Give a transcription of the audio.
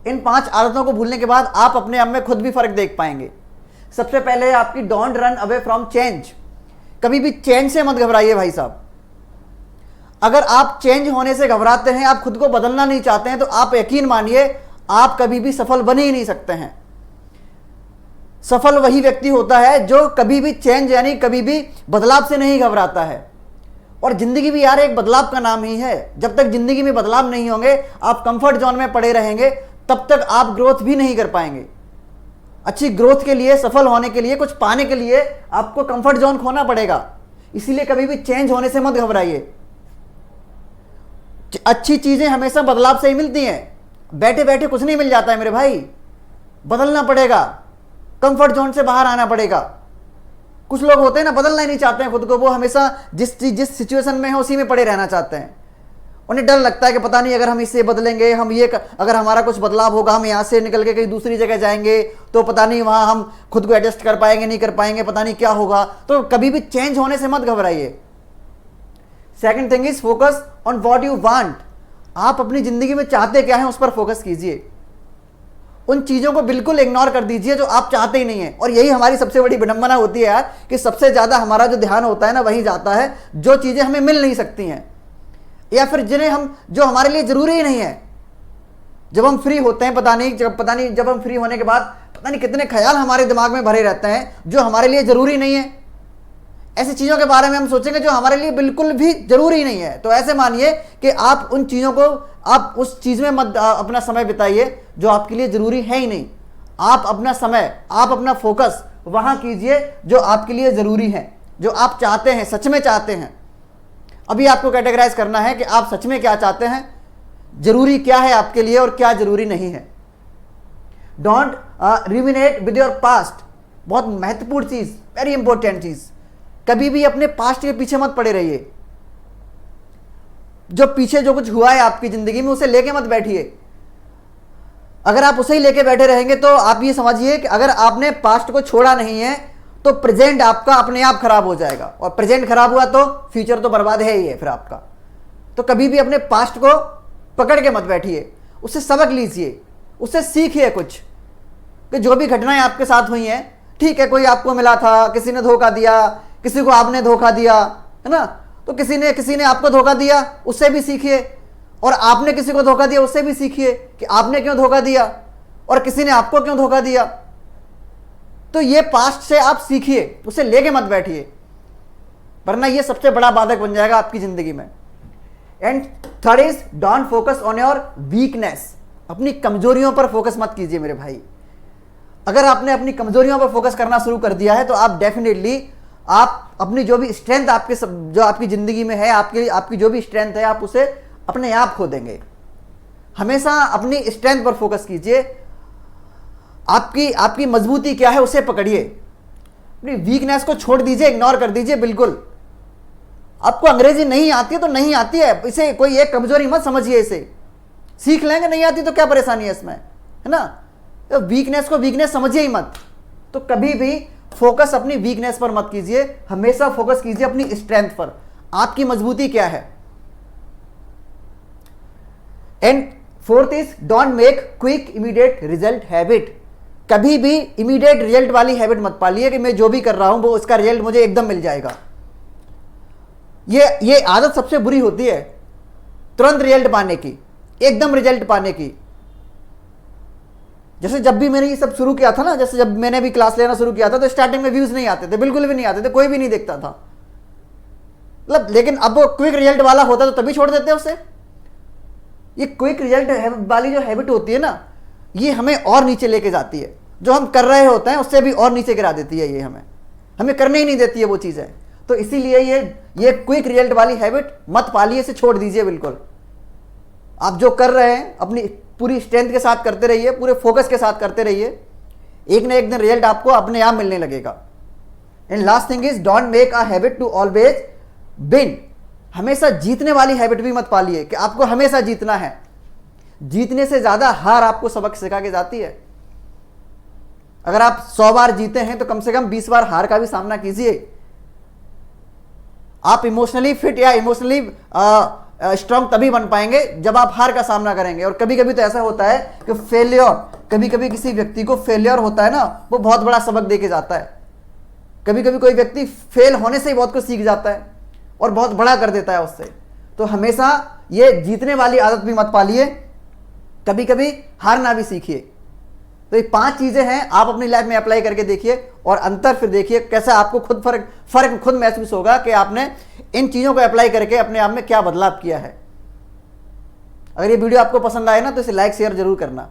इन 5 आदतों को भूलने के बाद आप अपने आप में खुद भी फर्क देख पाएंगे। सबसे पहले आपकी don't run away from change. कभी भी चेंज से मत घबराइए भाई साहब। अगर आप चेंज होने से घबराते हैं, आप खुद को बदलना नहीं चाहते हैं, तो आप यकीन मानिए आप कभी भी सफल बन ही नहीं सकते हैं। सफल वही व्यक्ति होता है जो कभी भी चेंज यानी कभी भी बदलाव से नहीं घबराता है। और जिंदगी भी यार एक बदलाव का नाम ही है। जब तक जिंदगी में बदलाव नहीं होंगे, आप कंफर्ट जोन में पड़े रहेंगे, तब तक आप ग्रोथ भी नहीं कर पाएंगे। अच्छी ग्रोथ के लिए, सफल होने के लिए, कुछ पाने के लिए आपको कंफर्ट जोन खोना पड़ेगा। इसीलिए कभी भी चेंज होने से मत घबराइए। अच्छी चीजें हमेशा बदलाव से ही मिलती हैं। बैठे बैठे कुछ नहीं मिल जाता है मेरे भाई, बदलना पड़ेगा, कंफर्ट जोन से बाहर आना पड़ेगा। कुछ लोग होते हैं ना, बदलना ही नहीं चाहते हैं खुद को, वो हमेशा जिस सिचुएशन में है उसी में पड़े रहना चाहते हैं। उन्हें डर लगता है कि पता नहीं अगर हम इससे बदलेंगे, हम ये अगर हमारा कुछ बदलाव होगा, हम यहाँ से निकल के कहीं दूसरी जगह जाएंगे तो पता नहीं वहाँ हम खुद को एडजस्ट कर पाएंगे नहीं कर पाएंगे, पता नहीं क्या होगा। तो कभी भी चेंज होने से मत घबराइए। Second thing is focus on what you want. आप अपनी जिंदगी में चाहते क्या है उस पर फोकस कीजिए। उन चीजों को बिल्कुल इग्नोर कर दीजिए जो आप चाहते ही नहीं है। और यही हमारी सबसे बड़ी विडंबना होती है यार, कि सबसे ज्यादा हमारा जो ध्यान होता है ना वहीं जाता है जो चीजें हमें मिल नहीं सकती हैं, या फिर जो हमारे लिए जरूरी ही नहीं है। जब हम फ्री होते हैं, पता नहीं जब हम फ्री होने के बाद पता नहीं कितने ख्याल हमारे दिमाग में भरे रहते हैं जो हमारे लिए जरूरी नहीं है। ऐसी चीजों के बारे में हम सोचेंगे जो हमारे लिए बिल्कुल भी जरूरी नहीं है। तो ऐसे मानिए कि आप उन चीजों को, आप उस चीज में मत अपना समय बिताइए जो आपके लिए जरूरी है ही नहीं। आप अपना समय, आप अपना फोकस वहां कीजिए जो आपके लिए जरूरी है, जो आप चाहते हैं, सच में चाहते हैं। अभी आपको कैटेगराइज करना है कि आप सच में क्या चाहते हैं, जरूरी क्या है आपके लिए और क्या जरूरी नहीं है। Don't ruminate with your past. बहुत महत्वपूर्ण चीज, वेरी इंपॉर्टेंट चीज। कभी भी अपने पास्ट के पीछे मत पड़े रहिए। जो पीछे जो कुछ हुआ है आपकी जिंदगी में उसे लेके मत बैठिए। अगर आप उसे ही लेके बैठे रहेंगे तो आप ये समझिए कि अगर आपने पास्ट को छोड़ा नहीं है तो प्रेजेंट आपका अपने आप खराब हो जाएगा, और प्रेजेंट खराब हुआ तो फ्यूचर तो बर्बाद है ही है फिर आपका। तो कभी भी अपने पास्ट को पकड़ के मत बैठिए, उससे सबक लीजिए, उससे सीखिए कुछ कि जो भी घटनाएं आपके साथ हुई हैं, ठीक है, कोई आपको मिला था, किसी ने धोखा दिया, किसी को आपने धोखा दिया, है ना, तो किसी ने आपको धोखा दिया, उससे भी सीखिए। और आपने किसी को धोखा दिया, उससे भी सीखिए कि आपने क्यों धोखा दिया और किसी ने आपको क्यों धोखा दिया। तो ये पास्ट से आप सीखिए, उसे लेके मत बैठिए, वरना ये सबसे बड़ा बाधक बन जाएगा आपकी जिंदगी में। And third is don't focus on your weakness. अपनी कमजोरियों पर फोकस मत कीजिए मेरे भाई। अगर आपने अपनी कमजोरियों पर फोकस करना शुरू कर दिया है तो आप डेफिनेटली आप अपनी जो भी स्ट्रेंथ जो आपकी जिंदगी में है, आपकी जो भी स्ट्रेंथ है, आप उसे अपने आप खो देंगे। हमेशा अपनी स्ट्रेंथ पर फोकस कीजिए। आपकी मजबूती क्या है उसे पकड़िए। अपनी वीकनेस को छोड़ दीजिए, इग्नोर कर दीजिए बिल्कुल। आपको अंग्रेजी नहीं आती है तो नहीं आती है, इसे कोई एक कमजोरी मत समझिए। इसे सीख लेंगे, नहीं आती तो क्या परेशानी है इसमें, है ना। तो वीकनेस को वीकनेस समझिए ही मत। तो कभी भी फोकस अपनी वीकनेस पर मत कीजिए, हमेशा फोकस कीजिए अपनी स्ट्रेंथ पर। आपकी मजबूती क्या है। And fourth is don't make quick immediate result habit. कभी भी इमीडिएट रिजल्ट वाली हैबिट मत पालिए कि मैं जो भी कर रहा हूं वो उसका रिजल्ट मुझे एकदम मिल जाएगा। ये आदत सबसे बुरी होती है, तुरंत रिजल्ट पाने की, एकदम रिजल्ट पाने की। जैसे जब भी मैंने ये सब शुरू किया था ना, जैसे जब मैंने भी क्लास लेना शुरू किया था तो स्टार्टिंग में व्यूज नहीं आते थे, बिल्कुल भी नहीं आते थे, कोई भी नहीं देखता था मतलब। लेकिन अब वो क्विक रिजल्ट वाला होता तो तभी छोड़ देते उसे। ये क्विक रिजल्ट वाली जो हैबिट होती है ना, ये हमें और नीचे लेके जाती है। जो हम कर रहे होते हैं उससे भी और नीचे गिरा देती है। ये हमें करने ही नहीं देती है वो चीजें। तो इसीलिए ये क्विक रिजल्ट वाली हैबिट मत पालिए, इसे छोड़ दीजिए बिल्कुल। आप जो कर रहे हैं अपनी पूरी स्ट्रेंथ के साथ करते रहिए, पूरे फोकस के साथ करते रहिए। एक ना एक दिन रिजल्ट आपको अपने आप मिलने लगेगा। And last thing is don't make a habit to always win. हमेशा जीतने वाली हैबिट भी मत पालिए कि आपको हमेशा जीतना है। जीतने से ज्यादा हार आपको सबक सिखा के जाती है। अगर आप 100 बार जीते हैं तो कम से कम 20 बार हार का भी सामना कीजिए। आप इमोशनली फिट या इमोशनली स्ट्रांग तभी बन पाएंगे जब आप हार का सामना करेंगे। और कभी कभी तो ऐसा होता है कि फेलियर, कभी कभी किसी व्यक्ति को फेलियर होता है ना, वो बहुत बड़ा सबक दे के जाता है। कभी कभी कोई व्यक्ति फेल होने से ही बहुत कुछ सीख जाता है और बहुत बड़ा कर देता है उससे। तो हमेशा ये जीतने वाली आदत भी मत पालिए, कभी कभी हारना भी सीखिए। तो ये 5 चीजें हैं, आप अपनी लाइफ में अप्लाई करके देखिए और अंतर फिर देखिए कैसे आपको खुद फर्क खुद महसूस होगा कि आपने इन चीजों को अप्लाई करके अपने आप में क्या बदलाव किया है। अगर ये वीडियो आपको पसंद आए ना तो इसे लाइक शेयर जरूर करना।